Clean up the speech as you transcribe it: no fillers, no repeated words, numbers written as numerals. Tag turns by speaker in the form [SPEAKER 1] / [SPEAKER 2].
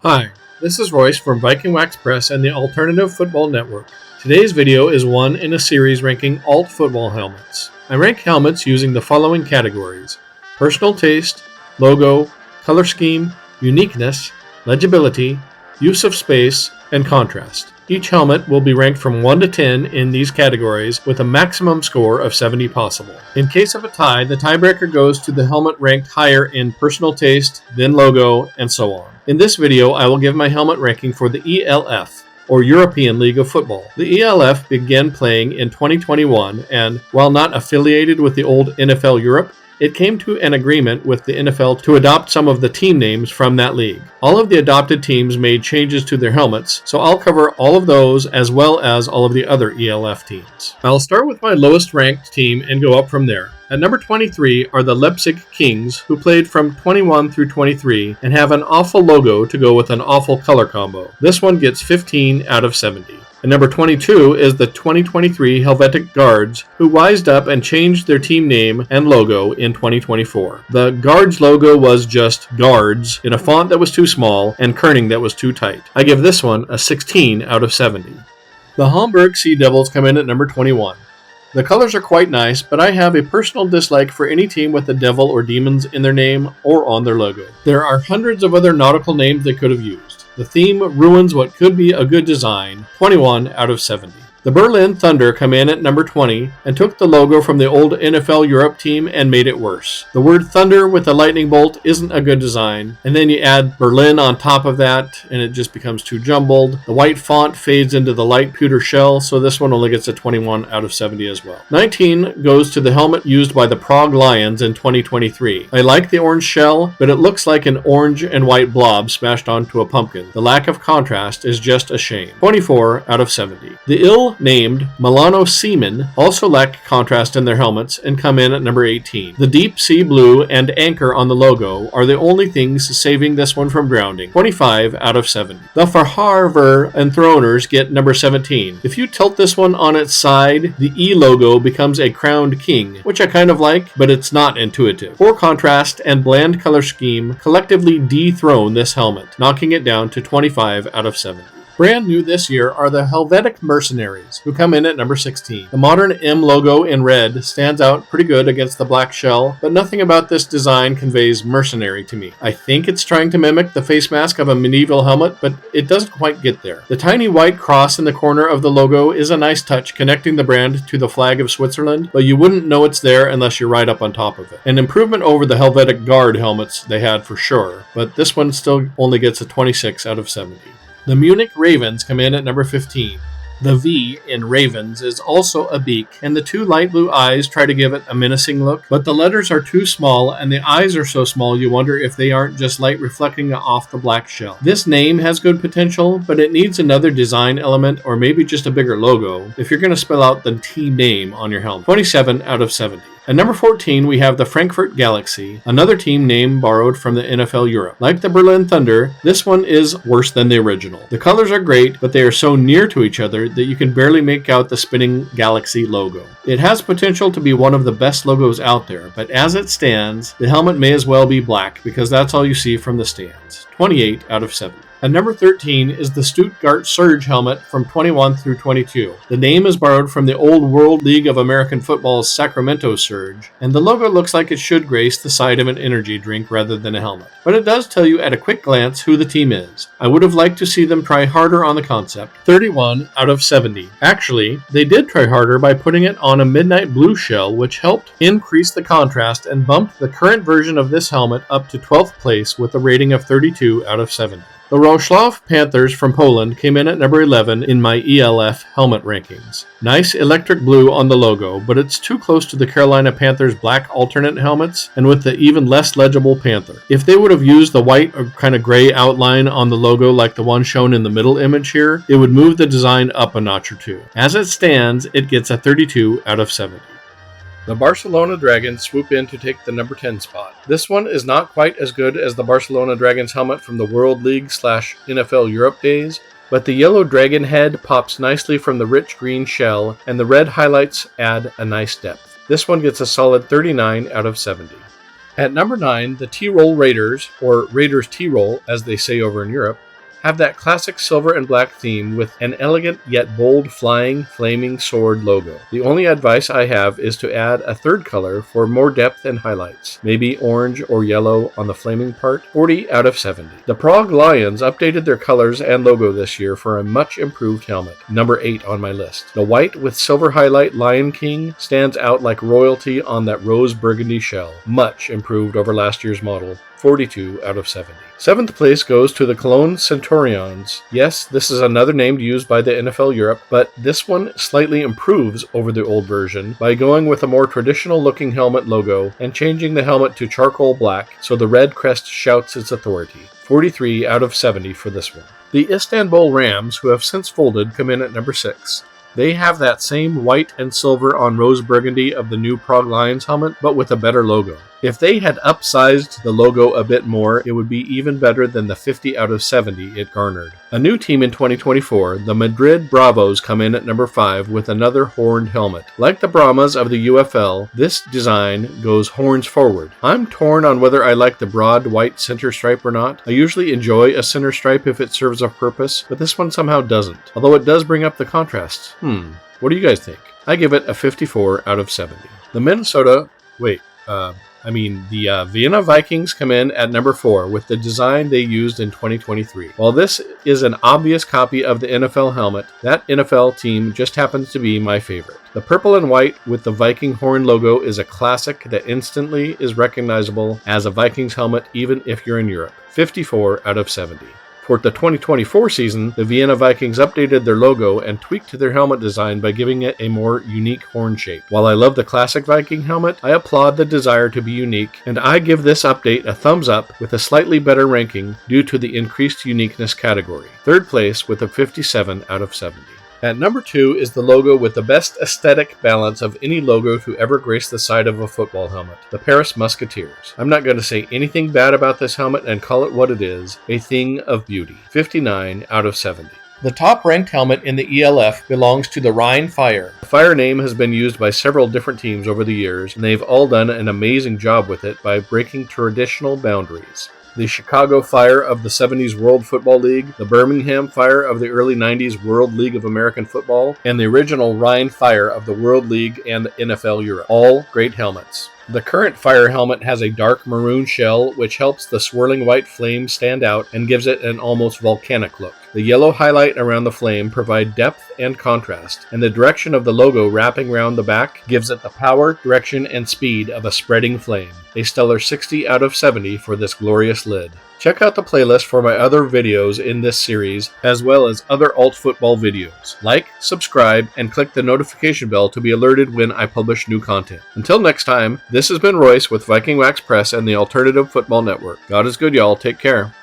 [SPEAKER 1] Hi, this is Royce from Viking Wax Press and the Alternative Football Network. Today's video is one in a series ranking alt football helmets. I rank helmets using the following categories: personal taste, logo, color scheme, uniqueness, legibility, use of space, and contrast. Each helmet will be ranked from 1 to 10 in these categories with a maximum score of 70 possible. In case of a tie, the tiebreaker goes to the helmet ranked higher in personal taste, then logo, and so on. In this video, I will give my helmet ranking for the ELF, or European League of Football. The ELF began playing in 2021, and while not affiliated with the old NFL Europe, it came to an agreement with the NFL to adopt some of the team names from that league. All of the adopted teams made changes to their helmets, so I'll cover all of those as well as all of the other ELF teams. I'll start with my lowest ranked team and go up from there. At number 23 are the Leipzig Kings, who played from 21 through 23 and have an awful logo to go with an awful color combo. This one gets 15 out of 70. At number 22 is the 2023 Helvetic Guards, who wised up and changed their team name and logo in 2024. The Guards logo was just Guards in a font that was too small and kerning that was too tight. I give this one a 16 out of 70. The Hamburg Sea Devils come in at number 21. The colors are quite nice, but I have a personal dislike for any team with a devil or demons in their name or on their logo. There are hundreds of other nautical names they could have used. The theme ruins what could be a good design, 21 out of 70. The Berlin Thunder come in at number 20 and took the logo from the old NFL Europe team and made it worse. The word thunder with a lightning bolt isn't a good design, and then you add Berlin on top of that and it just becomes too jumbled. The white font fades into the light pewter shell, so this one only gets a 21 out of 70 as well. 19 goes to the helmet used by the Prague Lions in 2023. I like the orange shell, but it looks like an orange and white blob smashed onto a pumpkin. The lack of contrast is just a shame. 24 out of 70. The ill-named Milano Seamen also lack contrast in their helmets and come in at number 18. The deep sea blue and anchor on the logo are the only things saving this one from drowning. 25 out of 70. The Verharver Enthroners get number 17. If you tilt this one on its side, the E logo becomes a crowned king, which I kind of like, but it's not intuitive. Poor contrast and bland color scheme collectively dethrone this helmet, knocking it down to 25 out of 70. Brand new this year are the Helvetic Mercenaries, who come in at number 16. The modern M logo in red stands out pretty good against the black shell, but nothing about this design conveys mercenary to me. I think it's trying to mimic the face mask of a medieval helmet, but it doesn't quite get there. The tiny white cross in the corner of the logo is a nice touch connecting the brand to the flag of Switzerland, but you wouldn't know it's there unless you're right up on top of it. An improvement over the Helvetic Guard helmets they had for sure, but this one still only gets a 26 out of 70. The Munich Ravens come in at number 15. The V in Ravens is also a beak, and the two light blue eyes try to give it a menacing look, but the letters are too small and the eyes are so small you wonder if they aren't just light reflecting off the black shell. This name has good potential, but it needs another design element or maybe just a bigger logo if you're going to spell out the team name on your helmet. 27 out of 70. At number 14, we have the Frankfurt Galaxy, another team name borrowed from the NFL Europe. Like the Berlin Thunder, this one is worse than the original. The colors are great, but they are so near to each other that you can barely make out the spinning Galaxy logo. It has potential to be one of the best logos out there, but as it stands, the helmet may as well be black because that's all you see from the stands. 28 out of 70. At number 13 is the Stuttgart Surge helmet from 21 through 22. The name is borrowed from the old World League of American Football's Sacramento Surge, and the logo looks like it should grace the side of an energy drink rather than a helmet. But it does tell you at a quick glance who the team is. I would have liked to see them try harder on the concept. 31 out of 70. Actually, they did try harder by putting it on a midnight blue shell, which helped increase the contrast and bumped the current version of this helmet up to 12th place with a rating of 32 out of 70. The Wrocław Panthers from Poland came in at number 11 in my ELF helmet rankings. Nice electric blue on the logo, but it's too close to the Carolina Panthers' black alternate helmets and with the even less legible Panther. If they would have used the white or kind of gray outline on the logo like the one shown in the middle image here, it would move the design up a notch or two. As it stands, it gets a 32 out of 70. The Barcelona Dragons swoop in to take the number 10 spot. This one is not quite as good as the Barcelona Dragons helmet from the World League / NFL Europe days, but the yellow dragon head pops nicely from the rich green shell, and the red highlights add a nice depth. This one gets a solid 39 out of 70. At number 9, the Tyrol Raiders, or Raiders Tyrol as they say over in Europe, have that classic silver and black theme with an elegant yet bold flying, flaming sword logo. The only advice I have is to add a third color for more depth and highlights, maybe orange or yellow on the flaming part. 40 out of 70. The Prague Lions updated their colors and logo this year for a much improved helmet, number 8 on my list. The white with silver highlight Lion King stands out like royalty on that rose burgundy shell, much improved over last year's model. 42 out of 70. 7th place goes to the Cologne Centurions. Yes, this is another name used by the NFL Europe, but this one slightly improves over the old version by going with a more traditional looking helmet logo and changing the helmet to charcoal black so the red crest shouts its authority. 43 out of 70 for this one. The Istanbul Rams, who have since folded, come in at number 6. They have that same white and silver on rose burgundy of the new Prague Lions helmet, but with a better logo. If they had upsized the logo a bit more, it would be even better than the 50 out of 70 it garnered. A new team in 2024, the Madrid Bravos, come in at number 5 with another horned helmet. Like the Brahmas of the UFL, this design goes horns forward. I'm torn on whether I like the broad white center stripe or not. I usually enjoy a center stripe if it serves a purpose, but this one somehow doesn't, although it does bring up the contrast. What do you guys think? I give it a 54 out of 70. The Vienna Vikings come in at number 4 with the design they used in 2023. While this is an obvious copy of the NFL helmet, that NFL team just happens to be my favorite. The purple and white with the Viking horn logo is a classic that instantly is recognizable as a Vikings helmet even if you're in Europe. 54 out of 70. For the 2024 season, the Vienna Vikings updated their logo and tweaked their helmet design by giving it a more unique horn shape. While I love the classic Viking helmet, I applaud the desire to be unique, and I give this update a thumbs up with a slightly better ranking due to the increased uniqueness category. 3rd place with a 57 out of 70. At number 2 is the logo with the best aesthetic balance of any logo to ever grace the side of a football helmet, the Paris Musketeers. I'm not going to say anything bad about this helmet and call it what it is, a thing of beauty. 59 out of 70. The top-ranked helmet in the ELF belongs to the Rhine Fire. The Fire name has been used by several different teams over the years, and they've all done an amazing job with it by breaking traditional boundaries. The Chicago Fire of the 70s World Football League, the Birmingham Fire of the early 90s World League of American Football, and the original Rhine Fire of the World League and the NFL Europe. All great helmets. The current Fire helmet has a dark maroon shell which helps the swirling white flame stand out and gives it an almost volcanic look. The yellow highlight around the flame provide depth and contrast, and the direction of the logo wrapping around the back gives it the power, direction, and speed of a spreading flame. A stellar 60 out of 70 for this glorious lid. Check out the playlist for my other videos in this series, as well as other alt football videos. Like, subscribe, and click the notification bell to be alerted when I publish new content. Until next time, this has been Royce with Viking Wax Press and the Alternative Football Network. God is good, y'all. Take care.